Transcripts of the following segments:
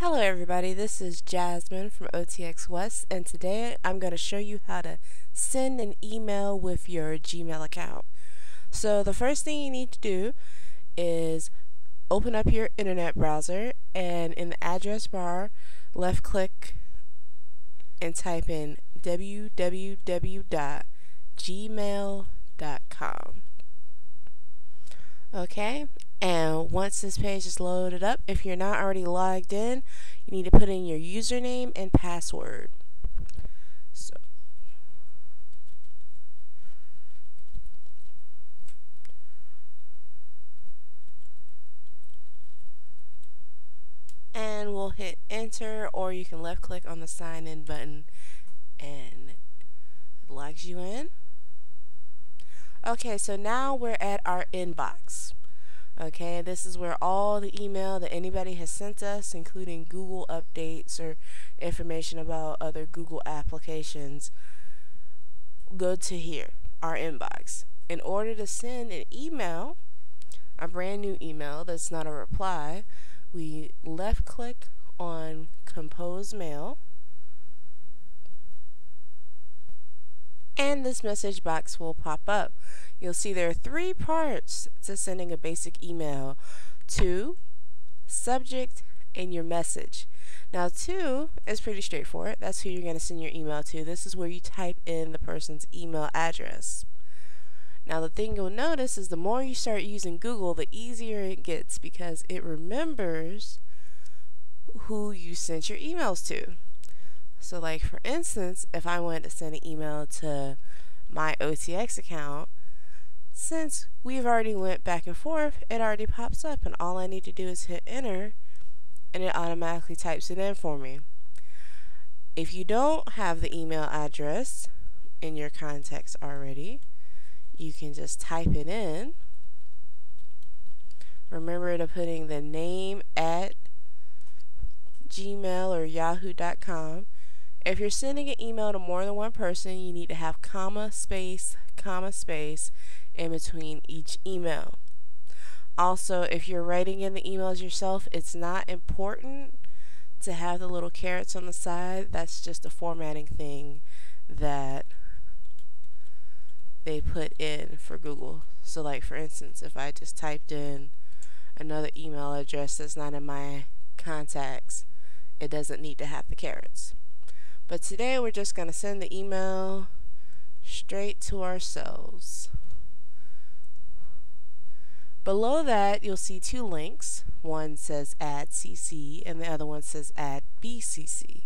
Hello everybody, this is Jasmine from OTX West, and today I'm going to show you how to send an email with your Gmail account. So the first thing you need to do is open up your internet browser, and in the address bar, left click and type in www.gmail.com. Okay, and once this page is loaded up, if you're not already logged in, you need to put in your username and password. And we'll hit enter, or you can left click on the sign in button and it logs you in. Okay, so now we're at our inbox. Okay, this is where all the email that anybody has sent us, including Google updates or information about other Google applications, go to here, our inbox. In order to send an email, a brand new email that's not a reply, we left click on Compose Mail, and this message box will pop up. You'll see there are three parts to sending a basic email: to, subject, and your message. Now, to is pretty straightforward. That's who you're going to send your email to. This is where you type in the person's email address. Now, the thing you'll notice is the more you start using Google, the easier it gets because it remembers who you sent your emails to. So, like for instance, if I wanted to send an email to my OTX account, since we've already went back and forth, it already pops up, and all I need to do is hit enter and it automatically types it in for me. If you don't have the email address in your contacts already, you can just type it in. Remember to putting the name at Gmail or yahoo.com. If you're sending an email to more than one person, you need to have comma space in between each email. Also, if you're writing in the emails yourself, it's not important to have the little carets on the side. That's just a formatting thing that they put in for Google. So like for instance, if I just typed in another email address that's not in my contacts, it doesn't need to have the carets. But today we're just going to send the email straight to ourselves. Below that, you'll see two links. One says Add CC and the other one says Add BCC.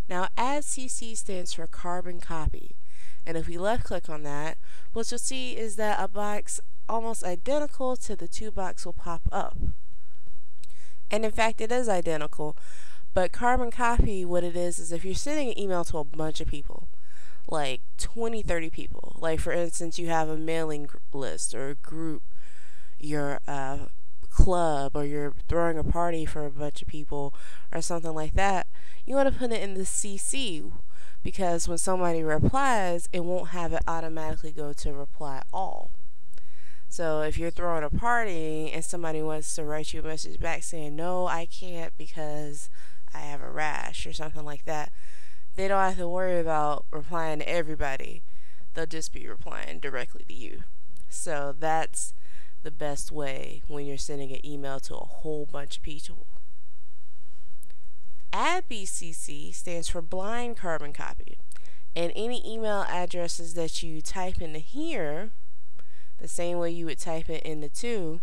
Now, Add CC stands for carbon copy. And if we left click on that, what you'll see is that a box almost identical to the to box will pop up. And in fact, it is identical. But carbon copy, what it is if you're sending an email to a bunch of people, like 20, 30 people. Like for instance, you have a mailing list or a group, your club, or you're throwing a party for a bunch of people or something like that, you want to put it in the CC, because when somebody replies, it won't have it automatically go to reply all. So if you're throwing a party and somebody wants to write you a message back saying, no, I can't because I have a rash or something like that, they don't have to worry about replying to everybody. They'll just be replying directly to you. So that's the best way when you're sending an email to a whole bunch of people. Add BCC stands for blind carbon copy. And any email addresses that you type into here, the same way you would type it in the to,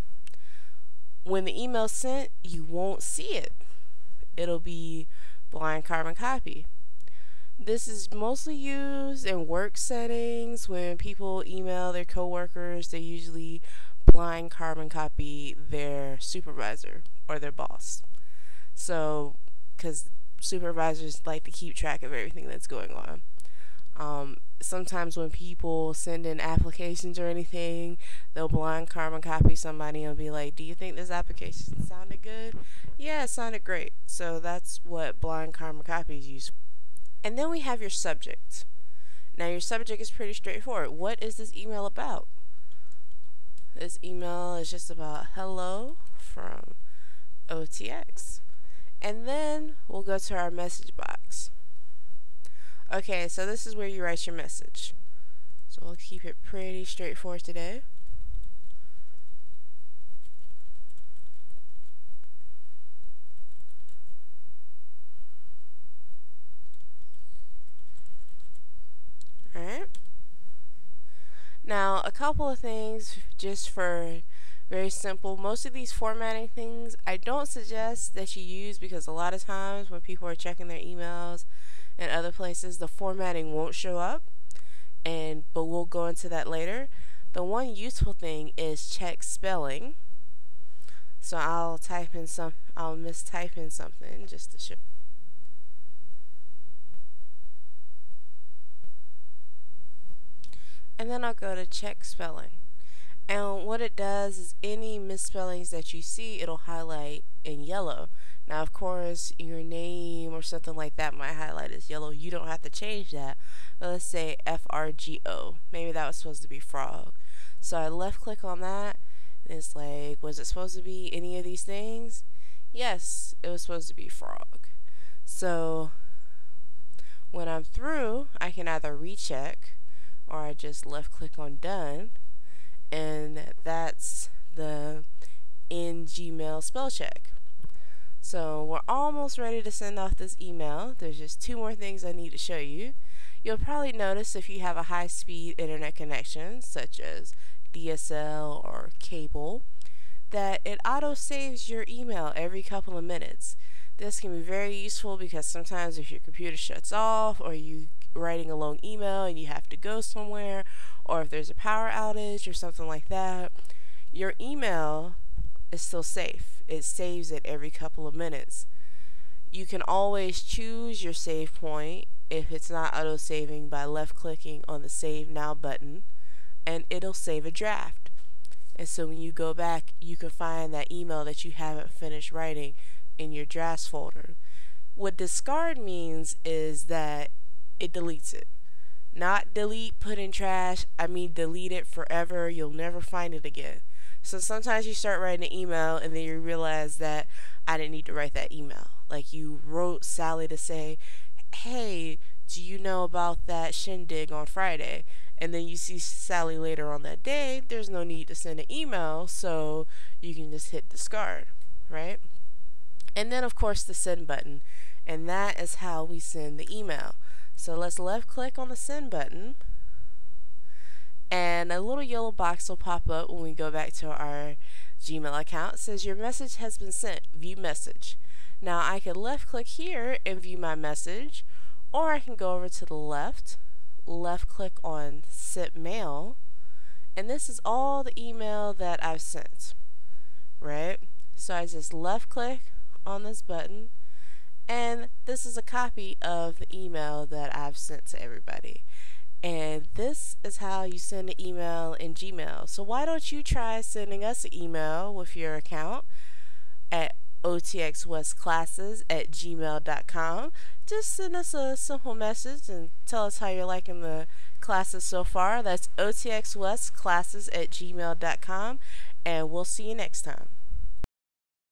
when the email's sent, you won't see it. It'll be blind carbon copy. This is mostly used in work settings. When people email their coworkers, they usually blind carbon copy their supervisor or their boss. So, because supervisors like to keep track of everything that's going on. Sometimes when people send in applications or anything, they'll blind carbon copy somebody and be like, do you think this application sounded good? Yeah, it sounded great. So that's what blind carbon copy is used for. And then we have your subject. Now your subject is pretty straightforward. What is this email about? This email is just about hello from OTX. And then we'll go to our message box. Okay, so this is where you write your message. So we'll keep it pretty straightforward today. Alright. Now, a couple of things just for very simple. Most of these formatting things I don't suggest that you use, because a lot of times when people are checking their emails and other places, the formatting won't show up, but we'll go into that later. The one useful thing is check spelling. So I'll mistype in something just to show. And then I'll go to check spelling. And what it does is any misspellings that you see, it'll highlight in yellow. Now, of course, your name or something like that might highlight as yellow. You don't have to change that. But let's say FRGO. Maybe that was supposed to be frog. So I left click on that. And it's like, was it supposed to be any of these things? Yes, it was supposed to be frog. So when I'm through, I can either recheck or I just left click on done. And that's the in Gmail spell check. So we're almost ready to send off this email. There's just 2 more things I need to show you. You'll probably notice if you have a high-speed internet connection, such as DSL or cable, that it auto-saves your email every couple of minutes. This can be very useful because sometimes if your computer shuts off, or you writing a long email and you have to go somewhere, or if there's a power outage or something like that, your email is still safe. It saves it every couple of minutes. You can always choose your save point if it's not auto-saving by left-clicking on the Save Now button, and it'll save a draft. And so when you go back, you can find that email that you haven't finished writing in your drafts folder. What discard means is that it deletes it. Not delete, put in trash. I mean delete it forever. You'll never find it again. So sometimes you start writing an email and then you realize that I didn't need to write that email. Like you wrote Sally to say, hey, do you know about that shindig on Friday? And then you see Sally later on that day. There's no need to send an email, so you can just hit discard, right? And then of course the send button. And that is how we send the email. So let's left click on the send button, and a little yellow box will pop up when we go back to our Gmail account. It says your message has been sent, view message. Now I can left click here and view my message, or I can go over to the left click on sent mail, and this is all the email that I've sent, right? So I just left click on this button, and this is a copy of the email that I've sent to everybody. And this is how you send an email in Gmail. So why don't you try sending us an email with your account at otxwestclasses@gmail.com. Just send us a simple message and tell us how you're liking the classes so far. That's otxwestclasses@gmail.com, and we'll see you next time.